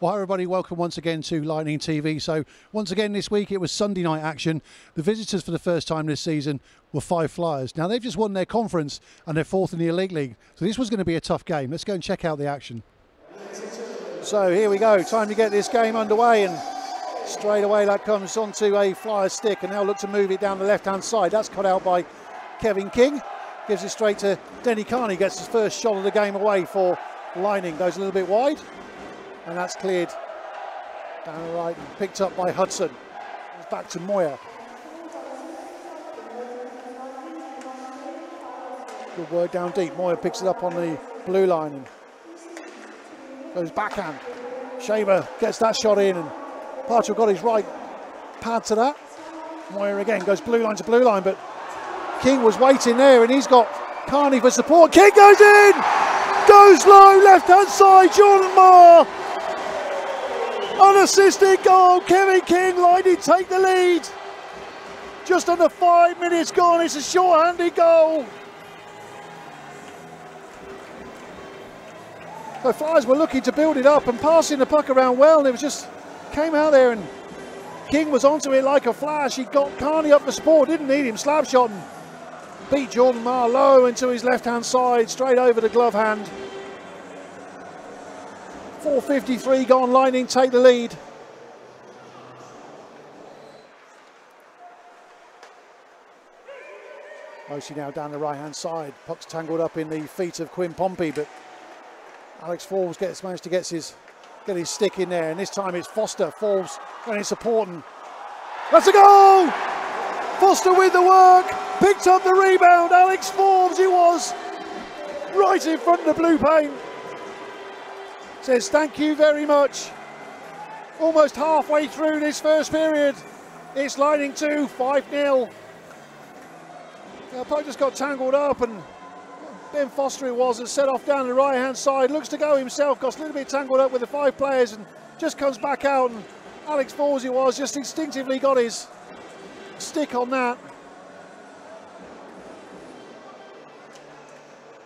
Well, hi everybody, welcome once again to Lightning TV. So once again this week it was Sunday night action. The visitors for the first time this season were Fife Flyers. Now they've just won their conference and they're fourth in the Elite League. So this was going to be a tough game. Let's go and check out the action. So here we go, time to get this game underway, and straight away that comes onto a Flyers stick and they'll look to move it down the left hand side. That's cut out by Kevin King. Gives it straight to Denny Carney, gets his first shot of the game away for Lightning. Goes a little bit wide. And that's cleared down the right and picked up by Hudson. It's back to Moyer. Good work down deep. Moyer picks it up on the blue line and goes backhand. Shaver gets that shot in, and Parchell got his right pad to that. Moyer again goes blue line to blue line, but King was waiting there and he's got Carney for support. King goes in! Goes low, left hand side, Jordan Moore! Unassisted goal, Kevin King, Lightning take the lead. Just under 5 minutes gone, it's a short-handed goal. The Flyers were looking to build it up and passing the puck around well, and it was just came out there and King was onto it like a flash. He got Carney up for support, didn't need him, slap shot and beat Jordan Moore low into his left-hand side, straight over the glove hand. 4:53 gone, Lightning take the lead. Mostly now down the right-hand side. Puck's tangled up in the feet of Quinn Pompey, but Alex Forbes managed to get his stick in there, and this time it's Foster. Forbes running support, and that's a goal! Foster with the work, picked up the rebound. Alex Forbes, it was right in front of the blue paint. Says thank you very much. Almost halfway through this first period. It's Lightning 2, 5-0. The puck just got tangled up, and Ben Foster it was that set off down the right hand side. Looks to go himself, got a little bit tangled up with the 5 players and just comes back out, and Alex Forbes it was just instinctively got his stick on that.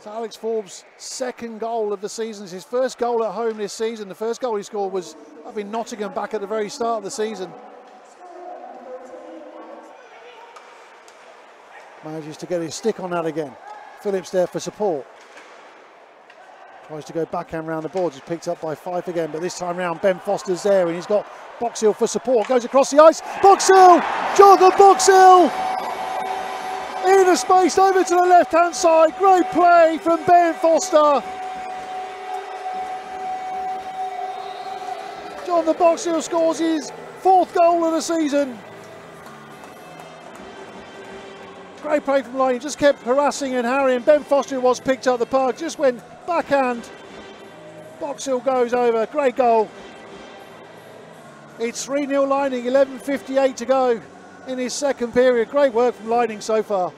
So Alex Forbes' second goal of the season. It's his first goal at home this season. The first goal he scored was up in Nottingham back at the very start of the season. Manages to get his stick on that again. Phillips there for support. Tries to go backhand round the boards. It's picked up by Fife again, but this time round Ben Foster's there and he's got Boxhill for support. Goes across the ice. Boxhill! Jonathan Boxhill! In the space over to the left hand side. Great play from Ben Foster. Jonathan Boxhill scores his 4th goal of the season. Great play from Lightning, just kept harassing and harrying. Ben Foster was picked up the puck, just went backhand. Boxhill goes over, great goal. It's 3-0 Lightning, 11:58 to go in his second period. Great work from Lightning so far.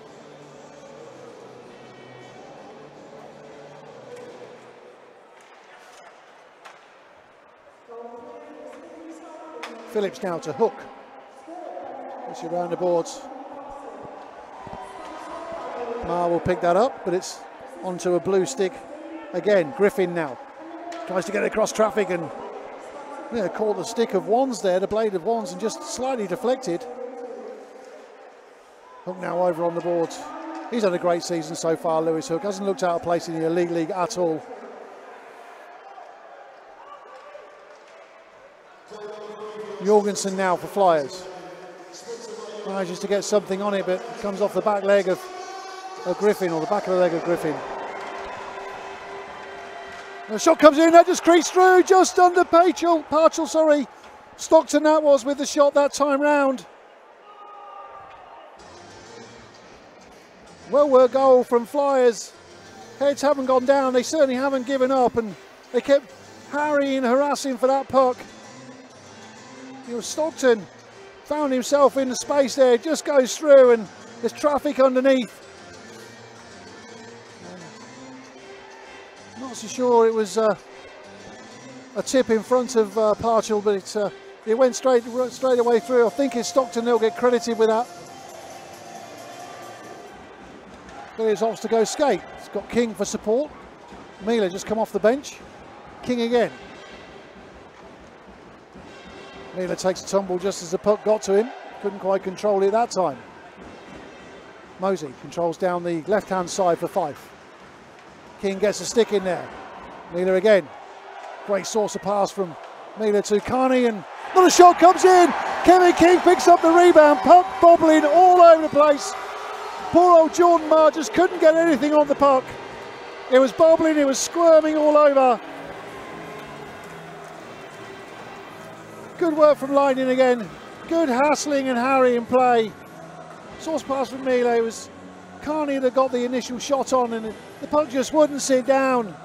Phillips now to Hook. Push it around the boards. Marr will pick that up, but it's onto a blue stick again. Griffin now tries to get across traffic and caught the stick of Wands there, the blade of Wands, and just slightly deflected. Hook now over on the boards. He's had a great season so far, Lewis Hook. Hasn't looked out of place in the Elite League at all. Jorgensen now for Flyers. Manages to get something on it, but comes off the back leg of Griffin, or the back of the leg of Griffin. The shot comes in, that just creased through, just under Parchell, sorry. Stockton that was with the shot that time round. Well worked goal from Flyers. Heads haven't gone down, they certainly haven't given up, and they kept harrying, harassing for that puck. Stockton found himself in the space there, just goes through and there's traffic underneath. Not so sure it was a tip in front of Parchell, but it went straight away through. I think it's Stockton that'll get credited with that. But it's opts to go skate. It's got King for support. Miller just come off the bench. King again. Miller takes a tumble just as the puck got to him. Couldn't quite control it that time. Mosey controls down the left-hand side for Fife. King gets a stick in there. Miller again. Great source of pass from Miller to Carney, and another shot comes in. Kevin King picks up the rebound. Puck bobbling all over the place. Poor old Jordan Marr just couldn't get anything on the puck. It was bobbling, it was squirming all over. Good work from Lightning again. Good hassling and harrying play. Source pass from Miller. It was Carney that got the initial shot on, and the puck just wouldn't sit down.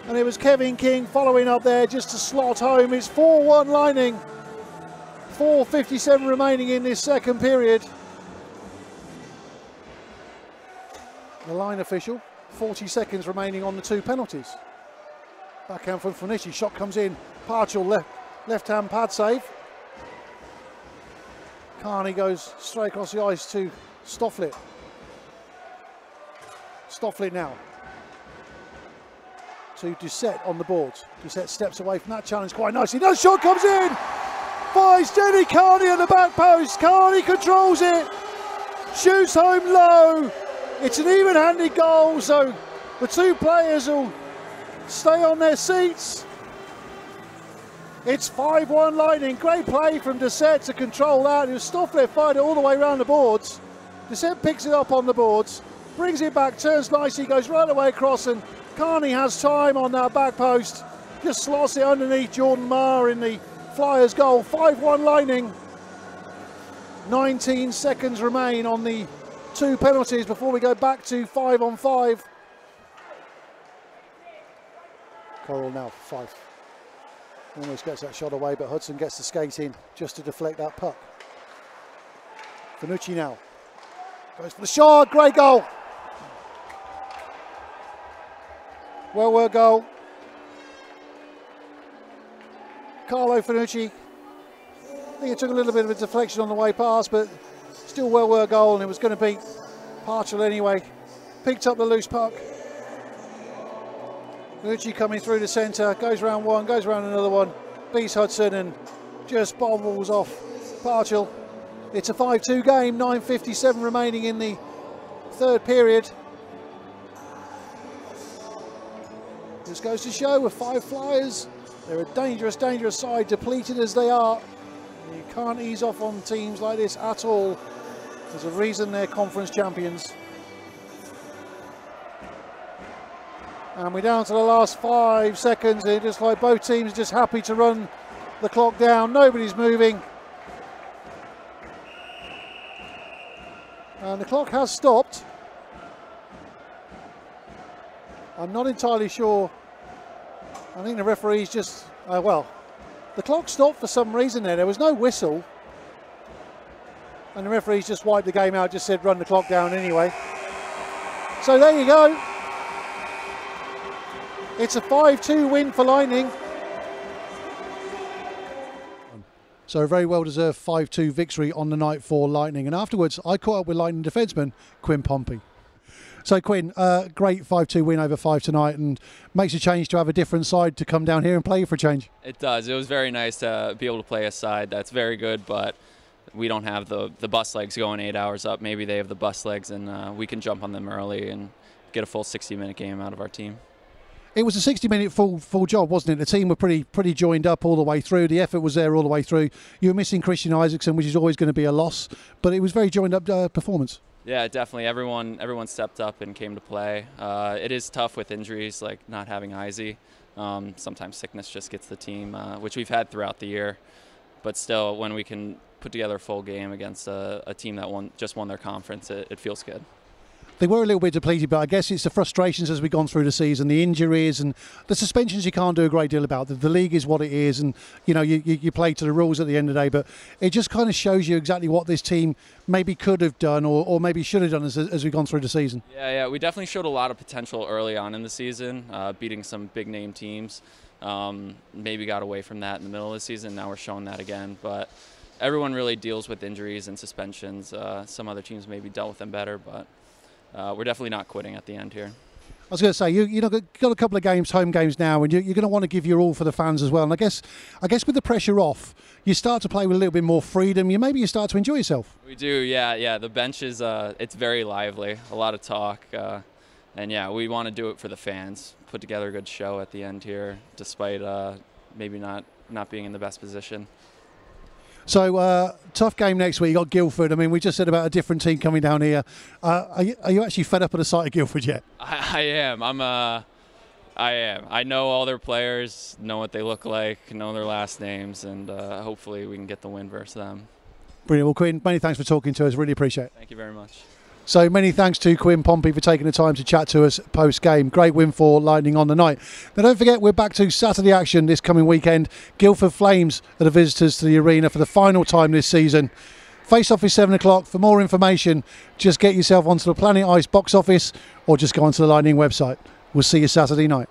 And it was Kevin King following up there just to slot home. It's 4-1 Lightning. 4:57 remaining in this second period. The line official, 40 seconds remaining on the 2 penalties. Backhand from Finishi, shot comes in. Partial left-hand pad save. Carney goes straight across the ice to Stofflet. Stofflet now to Doucette on the boards. Doucette steps away from that challenge quite nicely. No, shot comes in! Finds Jenny Carney at the back post. Carney controls it. Shoots home low. It's an even-handed goal, so the 2 players will stay on their seats. It's 5-1 Lightning. Great play from Doucette to control that. It was Stofflet fired it all the way around the boards. Doucette picks it up on the boards, brings it back, turns nicely, goes right away across, and Carney has time on that back post. Just slots it underneath Jordan Marr in the Flyers goal. 5-1 Lightning. 19 seconds remain on the 2 penalties before we go back to 5-on-5. Coral now for Fife. Almost gets that shot away, but Hudson gets the skate in just to deflect that puck. Finucci now goes for the shot. Great goal. Well worked goal. Carlo Finucci. I think it took a little bit of a deflection on the way past, but still well worked goal, and it was going to beat Partial anyway. Picked up the loose puck. Finucci coming through the centre, goes round one, goes round another one, beats Hudson and just bobbles off Partial. It's a 5-2 game, 9:57 remaining in the 3rd period. This goes to show with Fife Flyers, they're a dangerous, dangerous side, depleted as they are. You can't ease off on teams like this at all. There's a reason they're conference champions. And we're down to the last 5 seconds. It looks like both teams are just happy to run the clock down. Nobody's moving. And the clock has stopped. I'm not entirely sure. I think the referee's just, well, the clock stopped for some reason there. There was no whistle. And the referee's just wiped the game out, just said run the clock down anyway. So there you go. It's a 5-2 win for Lightning. So a very well-deserved 5-2 victory on the night for Lightning. And afterwards, I caught up with Lightning defenseman Quinn Pompey. So Quinn, great 5-2 win over Fife tonight, and makes a change to have a different side to come down here and play for a change. It does. It was very nice to be able to play a side that's very good, but we don't have the bus legs going 8 hours up. Maybe they have the bus legs, and we can jump on them early and get a full 60-minute game out of our team. It was a 60-minute full job, wasn't it? The team were pretty joined up all the way through. The effort was there all the way through. You were missing Christian Isaacson, which is always going to be a loss, but it was very joined up performance. Yeah, definitely. Everyone stepped up and came to play. It is tough with injuries, like not having Izzy. Sometimes sickness just gets the team, which we've had throughout the year. But still, when we can put together a full game against a team that just won their conference, it feels good. They were a little bit depleted, but I guess it's the frustrations as we've gone through the season, the injuries and the suspensions you can't do a great deal about. The league is what it is, and you know you play to the rules at the end of the day, but it just kind of shows you exactly what this team maybe could have done or maybe should have done as we've gone through the season. Yeah, we definitely showed a lot of potential early on in the season, beating some big name teams. Maybe got away from that in the middle of the season. Now we're showing that again, but everyone really deals with injuries and suspensions. Some other teams maybe dealt with them better, but we're definitely not quitting at the end here. I was going to say, you've got a couple of games, home games now, and you're going to want to give your all for the fans as well. And I guess with the pressure off, you start to play with a little bit more freedom. You start to enjoy yourself. We do, yeah. The bench is it's very lively, a lot of talk, and yeah, we want to do it for the fans. Put together a good show at the end here, despite maybe not being in the best position. So tough game next week. You got Guildford. I mean, we just said about a different team coming down here. Are you actually fed up at the sight of Guildford yet? I am. I am. I know all their players, know what they look like, know their last names, and hopefully we can get the win versus them. Brilliant. Well, Quinn, many thanks for talking to us. Really appreciate it. Thank you very much. So many thanks to Quinn Pompey for taking the time to chat to us post-game. Great win for Lightning on the night. Now don't forget, we're back to Saturday action this coming weekend. Guildford Flames are the visitors to the arena for the final time this season. Face-off is 7 o'clock. For more information, just get yourself onto the Planet Ice box office or just go onto the Lightning website. We'll see you Saturday night.